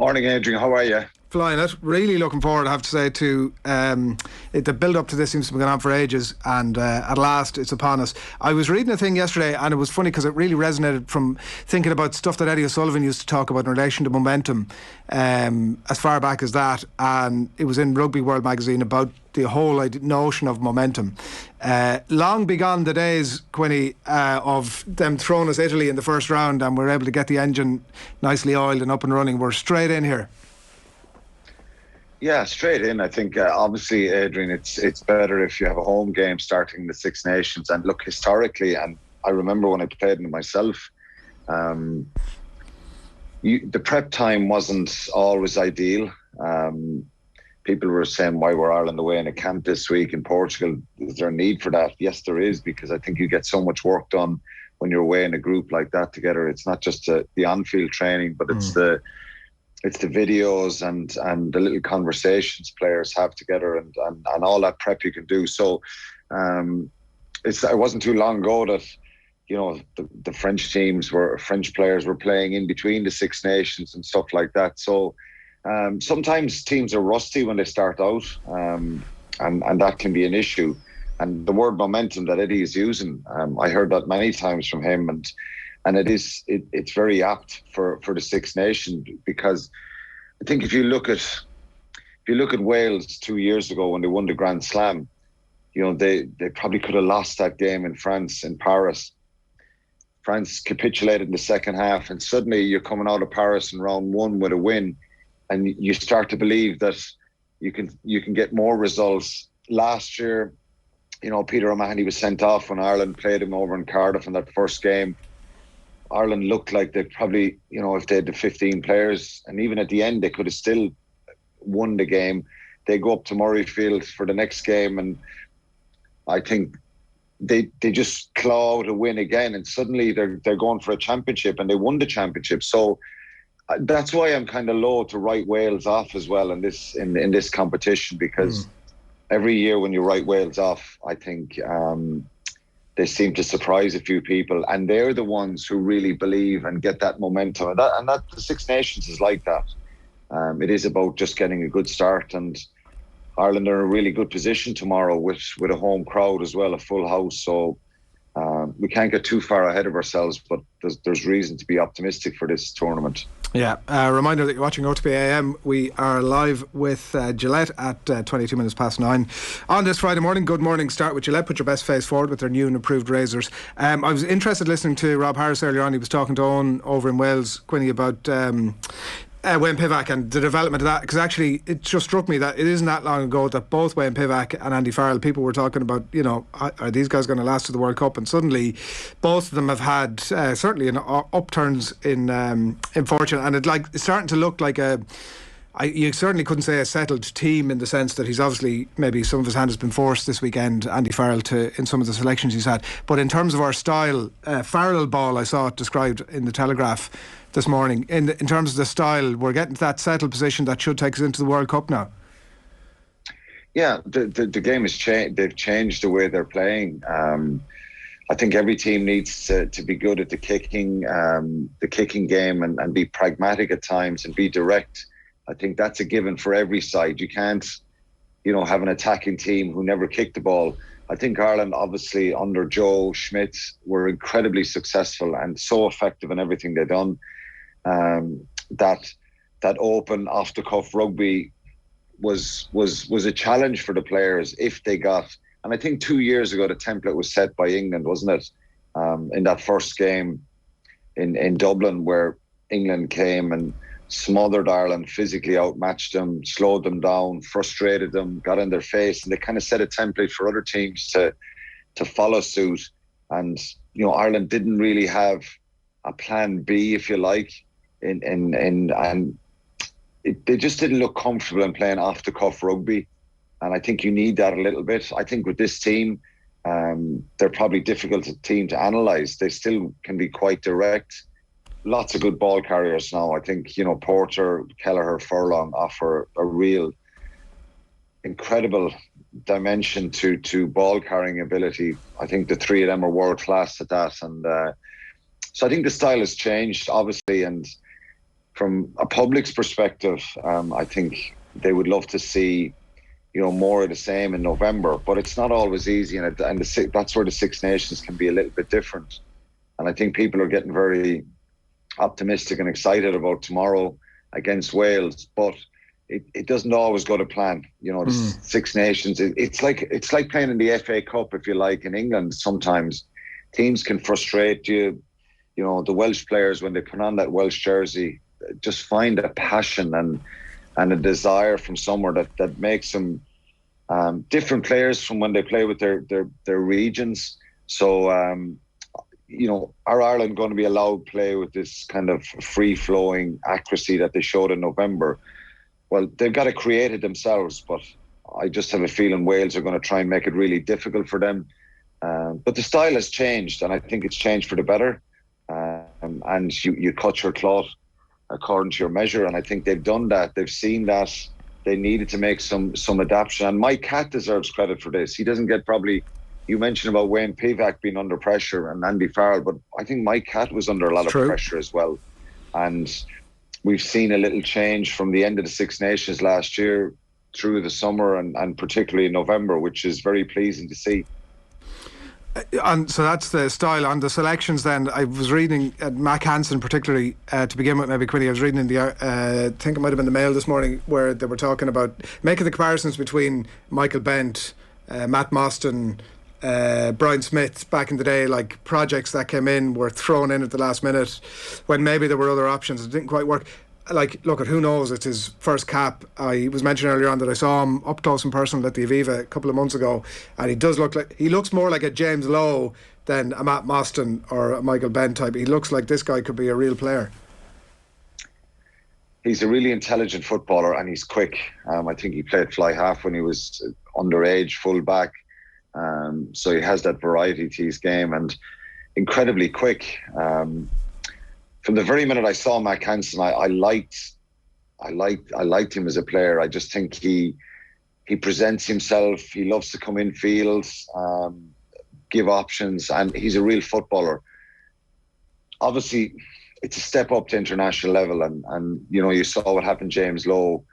Morning, Adrian. How are you? Flying it. Really looking forward, I have to say, to the build-up to this seems to be going on for ages, and at last it's upon us. I was reading a thing yesterday, and it was funny because it really resonated from thinking about stuff that Eddie O'Sullivan used to talk about in relation to momentum as far back as that, and it was in Rugby World magazine about the whole notion of momentum. Long begone the days, Quinny, of them throwing us Italy in the first round and we're able to get the engine nicely oiled and up and running. We're straight in here. Yeah, straight in. I think obviously, Adrian, it's better if you have a home game starting the Six Nations. And look, historically, and I remember when I played in it myself, the prep time wasn't always ideal. People were saying, why were Ireland away in a camp this week in Portugal? Is there a need for that? Yes, there is, because I think you get so much work done when you're away in a group like that together. It's not just the on-field training, but it's the videos and the little conversations players have together and all that prep you can do. So it wasn't too long ago that, you know, the French players were playing in between the Six Nations and stuff like that. So sometimes teams are rusty when they start out, and that can be an issue. And the word momentum that Eddie is using, I heard that many times from him, and it's very apt for the Six Nations, because I think if you look at Wales 2 years ago when they won the Grand Slam, you know, they probably could have lost that game in France, in Paris. France capitulated in the second half, and suddenly you're coming out of Paris in round one with a win, and you start to believe that you can get more results. Last year, you know, Peter O'Mahony was sent off when Ireland played him over in Cardiff in that first game. Ireland looked like they probably, you know, if they had the 15 players, and even at the end, they could have still won the game. They go up to Murrayfield for the next game, and I think they just claw out a win again, and suddenly they're going for a championship, and they won the championship. So that's why I'm kind of low to write Wales off as well in this competition, because every year when you write Wales off, I think they seem to surprise a few people, and they're the ones who really believe and get that momentum. And that the Six Nations is like that. It is about just getting a good start, and Ireland are in a really good position tomorrow with a home crowd as well, a full house. So we can't get too far ahead of ourselves, but there's reason to be optimistic for this tournament. Yeah, reminder that you're watching OTB AM. We are live with Gillette at 22 minutes past 9 on this Friday morning. Good morning. Start with Gillette. Put your best face forward with their new and improved razors. I was interested listening to Rob Harris earlier on. He was talking to Owen over in Wales, Quinny, about Wayne Pivac and the development of that, because actually it just struck me that it isn't that long ago that both Wayne Pivac and Andy Farrell, people were talking about, you know, are these guys going to last to the World Cup? And suddenly both of them have had certainly upturns in fortune, and it's starting to look like you certainly couldn't say a settled team, in the sense that he's obviously, maybe some of his hand has been forced this weekend, Andy Farrell, in some of the selections he's had. But in terms of our style, Farrell-ball, I saw it described in the Telegraph this morning. In terms of the style, we're getting to that settled position that should take us into the World Cup now. Yeah, the game has changed. They've changed the way they're playing. I think every team needs to be good at the kicking game and be pragmatic at times and be direct. I think that's a given for every side. You can't, you know, have an attacking team who never kicked the ball. I think Ireland, obviously under Joe Schmidt, were incredibly successful and so effective in everything they've done. That open off-the-cuff rugby was a challenge for the players if they got. And I think 2 years ago the template was set by England, wasn't it? In that first game in Dublin, where England came and smothered Ireland, physically outmatched them, slowed them down, frustrated them, got in their face, and they kind of set a template for other teams to follow suit. And, you know, Ireland didn't really have a plan B, if you like, and they just didn't look comfortable in playing off-the-cuff rugby. And I think you need that a little bit. I think with this team, they're probably a difficult team to analyse. They still can be quite direct. Lots of good ball carriers now. I think, you know, Porter, Kelleher, Furlong offer a real incredible dimension to ball carrying ability. I think the three of them are world class at that. And so I think the style has changed, obviously, and from a public's perspective, I think they would love to see, more of the same in November. But it's not always easy, and that's where the Six Nations can be a little bit different. And I think people are getting very optimistic and excited about tomorrow against Wales, but it doesn't always go to plan. The Six Nations, it's like playing in the FA Cup, if you like, in England. Sometimes teams can frustrate you. The Welsh players, when they put on that Welsh jersey, just find a passion and a desire from somewhere that makes them different players from when they play with their regions. So, are Ireland going to be allowed to play with this kind of free-flowing accuracy that they showed in November? Well, they've got to create it themselves, but I just have a feeling Wales are going to try and make it really difficult for them. But the style has changed, and I think it's changed for the better. And you cut your cloth according to your measure, and I think they've done that. They've seen that they needed to make some adaptation, and Mike Catt deserves credit for this. He doesn't get probably. You mentioned about Wayne Pivac being under pressure and Andy Farrell, but I think Mike Catt was under a lot of pressure as well. And we've seen a little change from the end of the Six Nations last year through the summer and particularly in November, which is very pleasing to see. And so that's the style. On the selections then, I was reading Mack Hansen particularly, to begin with, maybe Quinny, I was reading in the I think it might have been the Mail this morning, where they were talking about making the comparisons between Michael Bent, Matt Mostyn, Brian Smith back in the day, like projects that came in, were thrown in at the last minute when maybe there were other options. It didn't quite work. Like, look, at who knows, it's his first cap. I was mentioned earlier on that I saw him up close and personal at the Aviva a couple of months ago, and he looks more like a James Lowe than a Matt Mostyn or a Michael Bent type. He looks like this guy could be a real player. He's a really intelligent footballer, and he's quick. I think he played fly half when he was underage, full back. So he has that variety to his game and incredibly quick. From the very minute I saw Mack Hansen, I liked him as a player. I just think he presents himself. He loves to come in fields, give options, and he's a real footballer. Obviously, it's a step up to international level, and you saw what happened to James Lowe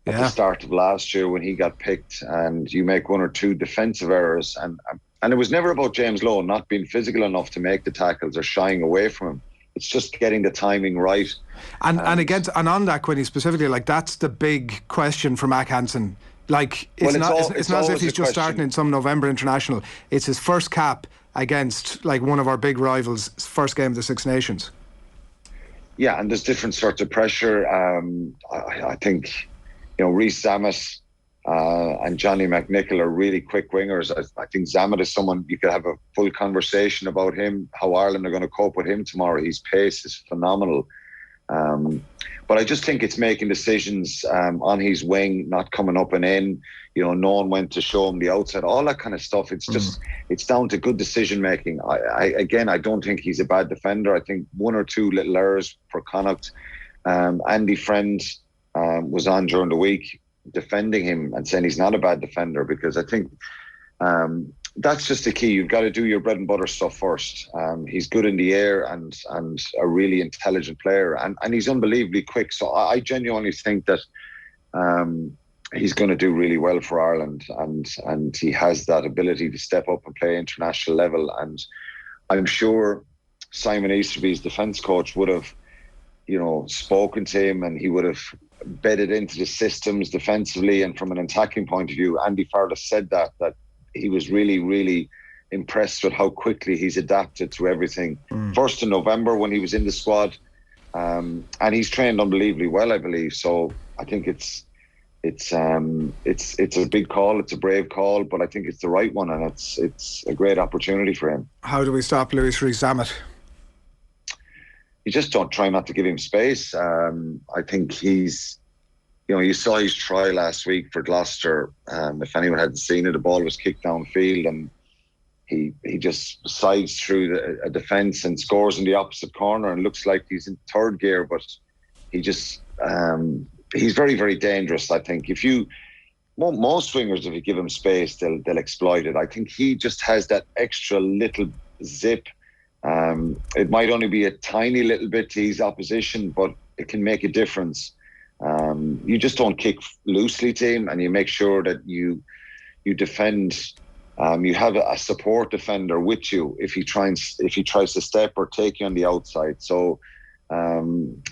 at the start of last year when he got picked, and you make one or two defensive errors, and it was never about James Lowe not being physical enough to make the tackles or shying away from him. It's just getting the timing right. And on that, Quinny, specifically, like, that's the big question for Mack Hansen. Like, it's not as if he's just starting in some November international. It's his first cap against, like, one of our big rivals, first game of the Six Nations. Yeah, and there's different sorts of pressure. I think, Rees-Zammit and Johnny McNichol are really quick wingers. I think Zammit is someone you could have a full conversation about him, how Ireland are going to cope with him tomorrow. His pace is phenomenal. But I just think it's making decisions on his wing, not coming up and in, knowing when to show him the outside, all that kind of stuff. It's just, it's down to good decision making. I don't think he's a bad defender. I think one or two little errors for Connacht. Andy Friend was on during the week defending him and saying he's not a bad defender, because I think that's just the key. You've got to do your bread and butter stuff first. He's good in the air and a really intelligent player, and he's unbelievably quick. So I genuinely think that he's going to do really well for Ireland, and he has that ability to step up and play international level. And I'm sure Simon Easterby's defence coach would have, spoken to him, and he would have bedded into the systems defensively and from an attacking point of view. Andy Farrell said that he was really, really impressed with how quickly he's adapted to everything. First in November when he was in the squad, and he's trained unbelievably well, I believe. So I think it's a big call, it's a brave call, but I think it's the right one, and it's a great opportunity for him. How do we stop Louis Rees-Zammit? You just don't try not to give him space. I think he's, you saw his try last week for Gloucester. If anyone hadn't seen it, the ball was kicked downfield, and he just sides through a defence and scores in the opposite corner, and looks like he's in third gear, but he just, he's very, very dangerous. I think most swingers, if you give him space, they'll exploit it. I think he just has that extra little zip. It might only be a tiny little bit to his opposition, but it can make a difference. You just don't kick loosely to him, and you make sure that you defend. You have a support defender with you if he tries to step or take you on the outside. So,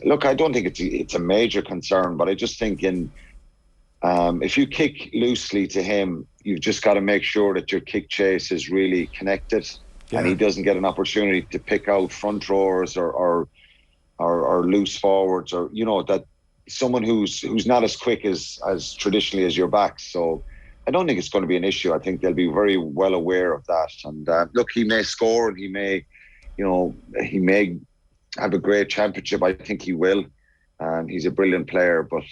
look, I don't think it's a major concern, but I just think if you kick loosely to him, you've just got to make sure that your kick chase is really connected, and he doesn't get an opportunity to pick out front rowers or loose forwards, or that someone who's not as quick as traditionally as your backs. So I don't think it's going to be an issue. I think they'll be very well aware of that. And look, he may score, and he may have a great championship. I think he will. He's a brilliant player, but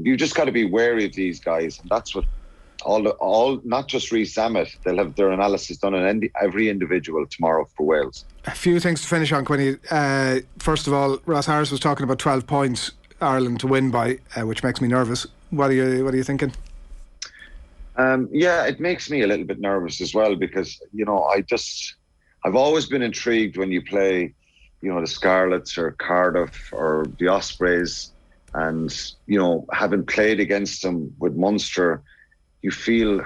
you just got to be wary of these guys, and that's what all not just Rees-Zammit. They'll have their analysis done on every individual tomorrow for Wales. A few things to finish on, Quinny. First of all, Ross Harris was talking about 12 points Ireland to win by, which makes me nervous. What are you thinking? It makes me a little bit nervous as well, because I've always been intrigued when you play, the Scarlets or Cardiff or the Ospreys, and having played against them with Munster, you feel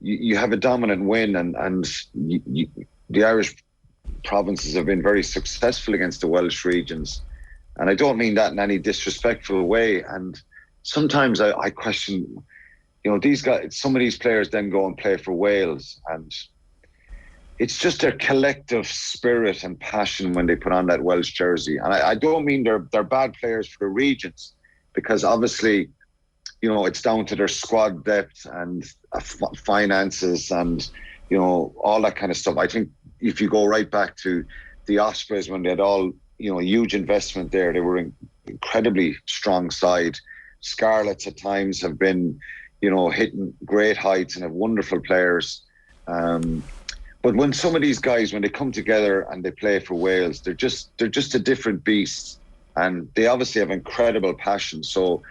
you have a dominant win, and the Irish provinces have been very successful against the Welsh regions, and I don't mean that in any disrespectful way. And sometimes I question, these guys, some of these players then go and play for Wales, and it's just their collective spirit and passion when they put on that Welsh jersey. And I don't mean they're bad players for the regions, because obviously, it's down to their squad depth and finances and, all that kind of stuff. I think if you go right back to the Ospreys, when they had all, a huge investment there, they were an incredibly strong side. Scarlets at times have been, hitting great heights and have wonderful players. But when some of these guys, when they come together and they play for Wales, they're just a different beast, and they obviously have incredible passion. So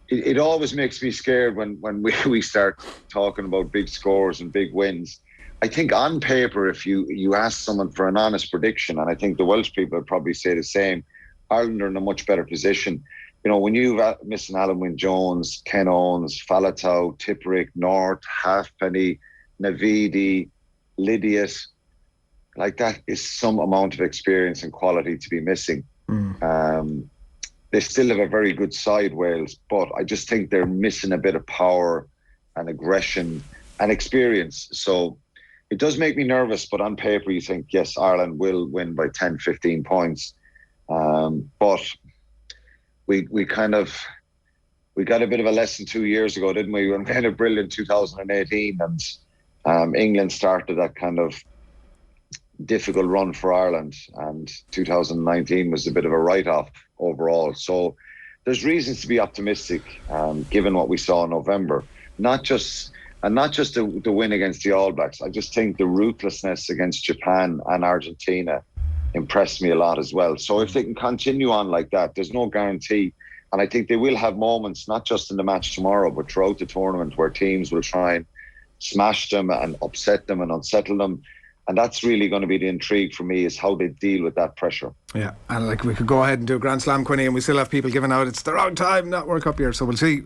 it always makes me scared when we start talking about big scores and big wins. I think on paper, if you ask someone for an honest prediction, and I think the Welsh people would probably say the same, Ireland are in a much better position. When you've missing Alan Wynne-Jones, Ken Owens, Falatau, Tipperick, North, Halfpenny, Navidi, Lydiot, like that is some amount of experience and quality to be missing. They still have a very good side, Wales, but I just think they're missing a bit of power and aggression and experience. So it does make me nervous, but on paper you think, yes, Ireland will win by 10, 15 points. But we got a bit of a lesson 2 years ago, didn't we? We had a brilliant 2018, and England started that kind of difficult run for Ireland, and 2019 was a bit of a write-off overall. So there's reasons to be optimistic, given what we saw in November. Not just the win against the All Blacks. I just think the ruthlessness against Japan and Argentina impressed me a lot as well. So if they can continue on like that, there's no guarantee. And I think they will have moments, not just in the match tomorrow, but throughout the tournament, where teams will try and smash them and upset them and unsettle them. And that's really going to be the intrigue for me, is how they deal with that pressure. Yeah, and we could go ahead and do a Grand Slam, Quinny, and we still have people giving out it's the wrong time, not World Cup year. So we'll see.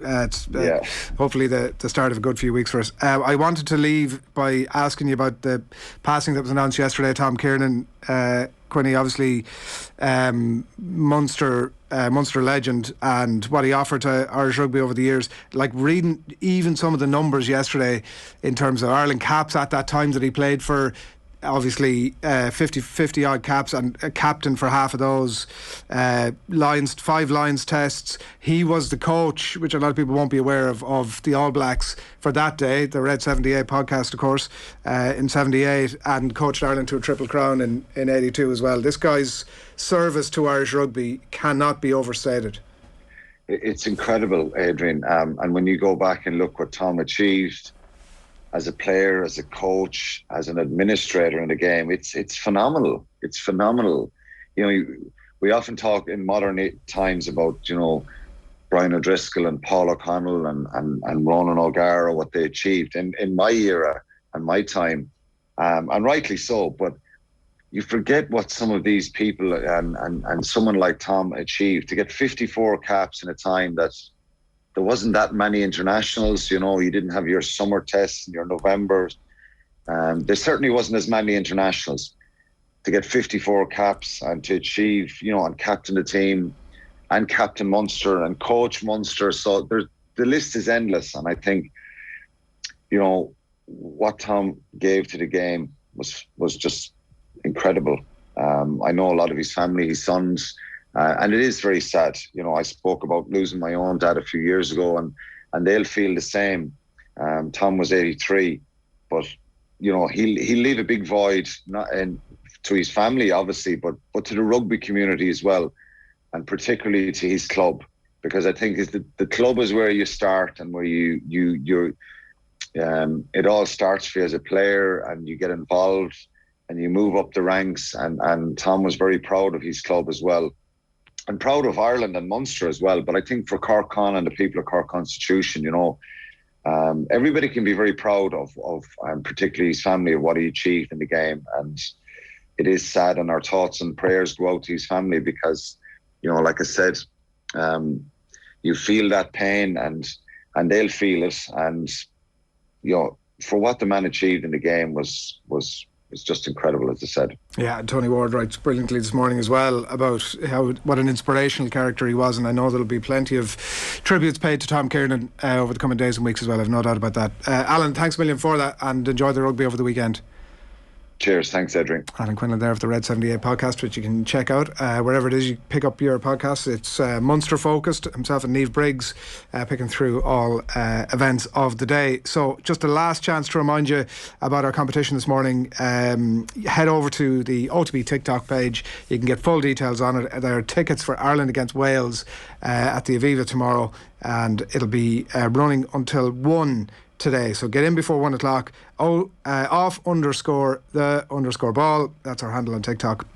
Hopefully the start of a good few weeks for us. I wanted to leave by asking you about the passing that was announced yesterday, Tom Kiernan. Quinny, obviously Munster legend, and what he offered to Irish rugby over the years. Like, reading even some of the numbers yesterday in terms of Ireland caps at that time that he played for, obviously 50 odd caps, and a captain for half of those, 5 Lions tests. He was the coach, which a lot of people won't be aware of the All Blacks for that day, the Red 78 podcast, of course, in 78, and coached Ireland to a Triple Crown in 82 as well. This guy's service to Irish rugby cannot be overstated. It's incredible, Adrian, and when you go back and look what Tom achieved as a player, as a coach, as an administrator in the game, it's phenomenal. It's phenomenal. We often talk in modern times about, Brian O'Driscoll and Paul O'Connell and Ronan O'Gara, what they achieved in my era and my time, and rightly so. But you forget what some of these people and someone like Tom achieved to get 54 caps in a time that there wasn't that many internationals. You didn't have your summer tests and your Novembers. There certainly wasn't as many internationals. To get 54 caps and to achieve, and captain the team and captain Munster and coach Munster. So the list is endless. And I think, what Tom gave to the game was just incredible. I know a lot of his family, his sons, and it is very sad. I spoke about losing my own dad a few years ago, and they'll feel the same. Tom was 83, but he'll leave a big void, to his family, obviously, but to the rugby community as well, and particularly to his club, because I think the club is where you start and where you're. It all starts for you as a player, and you get involved and you move up the ranks. And Tom was very proud of his club as well, and proud of Ireland and Munster as well. But I think for Cork Con and the people of Cork Constitution, everybody can be very proud of particularly his family, of what he achieved in the game. And it is sad, and our thoughts and prayers go out to his family, because, like I said, you feel that pain and they'll feel it. And, for what the man achieved in the game was just incredible, as I said. Yeah, Tony Ward writes brilliantly this morning as well about what an inspirational character he was, and I know there'll be plenty of tributes paid to Tom Kiernan over the coming days and weeks as well. I've no doubt about that. Alan, thanks a million for that, and enjoy the rugby over the weekend. Cheers. Thanks, Adrian. Alan Quinlan there of the Red 78 podcast, which you can check out wherever it is you pick up your podcasts. It's Munster focused. Himself and Niamh Briggs picking through all events of the day. So just a last chance to remind you about our competition this morning. Head over to the OTB TikTok page. You can get full details on it. There are tickets for Ireland against Wales at the Aviva tomorrow, and it'll be running until 1 today, so get in before 1 o'clock. _the_ball, that's our handle on TikTok.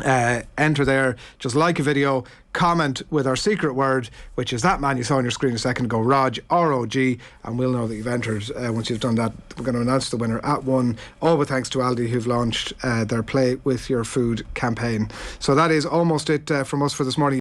Enter there, just like a video, comment with our secret word, which is that man you saw on your screen a second ago, Rog, R-O-G, and we'll know that you've entered. Once you've done that, we're going to announce the winner at 1, all with thanks to Aldi, who've launched their Play With Your Food campaign. So that is almost it from us for this morning.